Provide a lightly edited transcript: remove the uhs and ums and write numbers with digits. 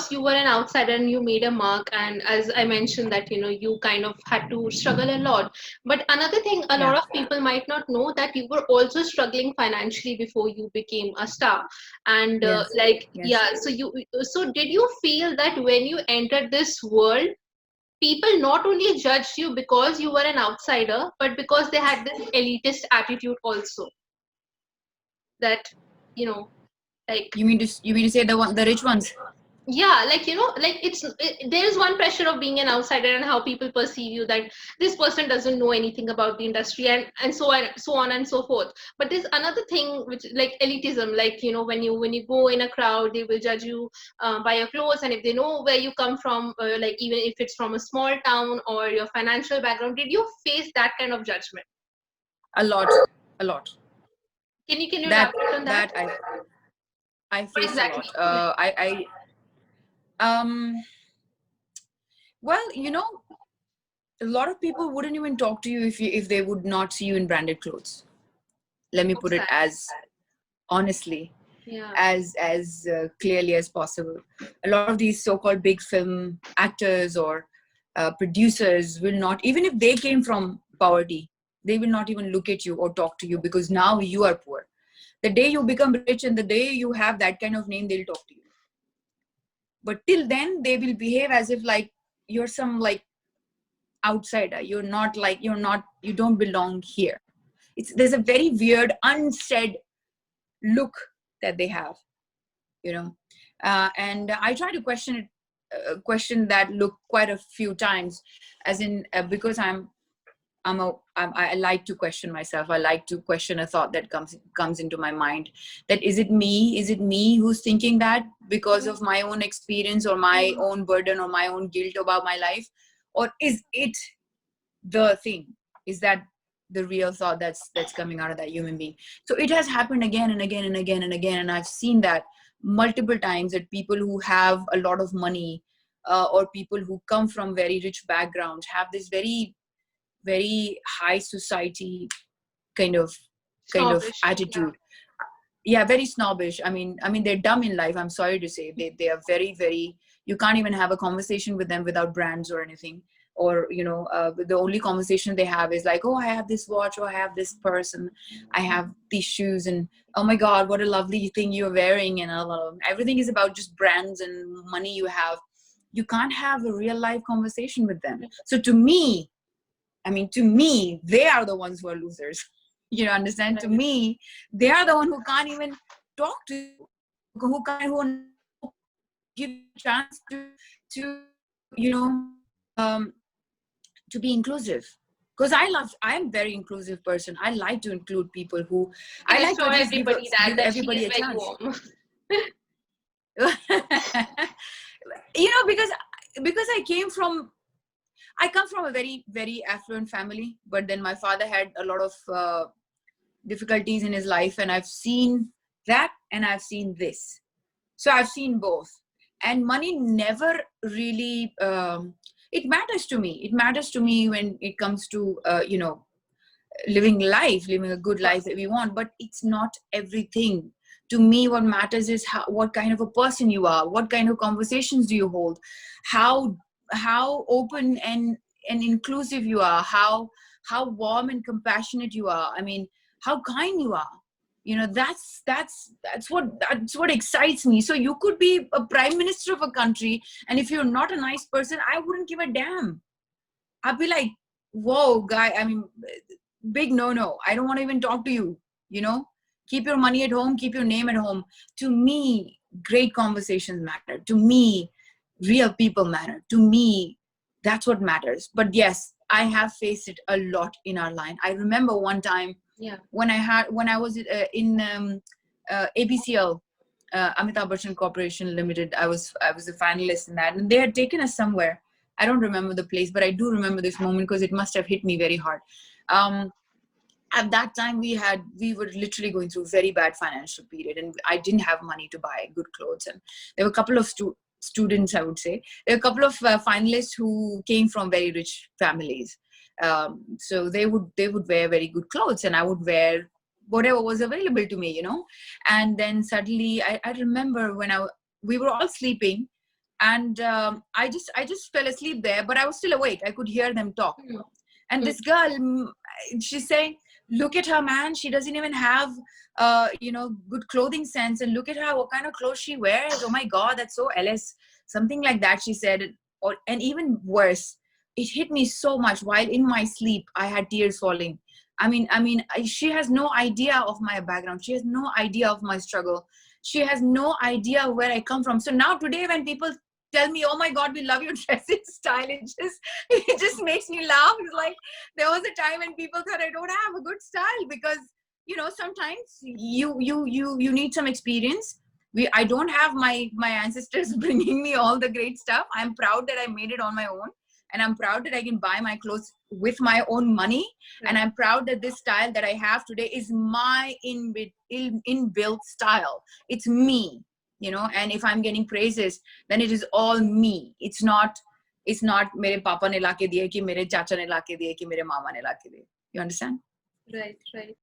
course you were an outsider and you made a mark, and as I mentioned that you kind of had to struggle a lot. But another thing, a lot Yeah. of people might not know that you were also struggling financially before you became a star. And Yes. like, Yes. yeah, so did you feel that when you entered this world, people not only judged you because you were an outsider, but because they had this elitist attitude also, that you know like, You mean to say the rich ones? yeah, like, like there is one pressure of being an outsider and how people perceive you, that this person doesn't know anything about the industry, and so on and so forth. But there's another thing which like elitism, like, when you go in a crowd, they will judge you by your clothes, and if they know where you come from, like even if it's from a small town or your financial background. Did you face that kind of judgment? A lot. A lot. Can you That elaborate on that? that I What faced a exactly? lot. Um well, a lot of people wouldn't even talk to you if they would not see you in branded clothes. Let me What's put it that? as honestly, Yeah. as clearly as possible. A lot of these so-called big film actors or producers will not, even if they came from poverty, they will not even look at you or talk to you, because now you are poor. The day you become rich and the day you have that kind of name, they'll talk to you. But till then, they will behave as if like you're some like outsider. You don't belong here. There's a very weird unsaid look that they have, you know and I try to question that look quite a few times, as in because I like to question myself. I like to question a thought that comes into my mind, that is it me who's thinking that because of my own experience or my own burden or my own guilt about my life, or is it the thing, is that the real thought that's coming out of that human being. So it has happened again and again and again and again, and I've seen that multiple times, that people who have a lot of money, or people who come from very rich backgrounds, have this very very high society kind of Snobbish. Yeah. attitude. Yeah, very snobbish. I mean they're dumb in life, I'm sorry to say. They are very very, you can't even have a conversation with them without brands or anything. Or the only conversation they have is like, oh, I have this watch, or I have this purse, and I have these shoes, and oh my god, what a lovely thing you're wearing, and everything is about just brands and money you have. You can't have a real life conversation with them. So to me, they are the ones who are losers. You understand? To Right. me, they are the one who can't even talk to you, who are not give you a chance to um, to be inclusive. Because I am very inclusive person. I like to include people who, Can I like to assure at least give everybody that give she is everybody a very chance. warm. Because I come from a very very affluent family, but then my father had a lot of difficulties in his life, and I've seen that and I've seen this. So I've seen both. And money never really it matters to me. It matters to me when it comes to living a good Of life course. that we want, but it's not everything. To me, what matters is what kind of a person you are, what kind of conversations do you hold, how open and inclusive you are, how warm and compassionate you are. I mean, how kind you are. That's what excites me. So you could be a prime minister of a country, and if you're not a nice person, I wouldn't give a damn. I'd be like, whoa, guy, I mean, big no. I don't want to even talk to you. You know, keep your money at home, keep your name at home. To me, great conversations matter. To me, real people matter. To me, that's what matters. But yes, I have faced it a lot in our line. I remember one time Yeah. when I was in ABCL, Amitabh Bachchan Corporation Limited. I was a finalist in that, and they had taken us somewhere. I don't remember the place, but I do remember this moment because it must have hit me very hard. Um, at that time, we were literally going through a very bad financial period, and I didn't have money to buy good clothes. And there were a couple of students, I would say. There were a couple of finalists who came from very rich families. So they would wear very good clothes, and I would wear whatever was available to me. And then suddenly I remember when we were all sleeping, And I just fell asleep there, but I was still awake. I could hear them talk. Hmm. And Hmm. this girl, she's saying, look at her, man, she doesn't even have good clothing sense, and look at her, what kind of clothes she wears. Oh my god, that's so ls, something like that she said. Or, and even worse, it hit me so much. While in my sleep I had tears falling. She has no idea of my background, she has no idea of my struggle, she has no idea where I come from. So now today when people tell me, oh my god, we love your dressing style, it just makes me laugh. It's like there was a time when people thought I don't have a good style, because sometimes you need some experience. I don't have my ancestors bringing me all the great stuff. I'm proud that I made it on my own, and I'm proud that I can buy my clothes with my own money. And I'm proud that this style that I have today is my inbuilt style. It's me, and if I'm getting praises, then it is all me. It's not mere papa ne la ke diye, ki mere chacha ne la ke diye, ki mere mama ne la ke diye. You understand? Right, right.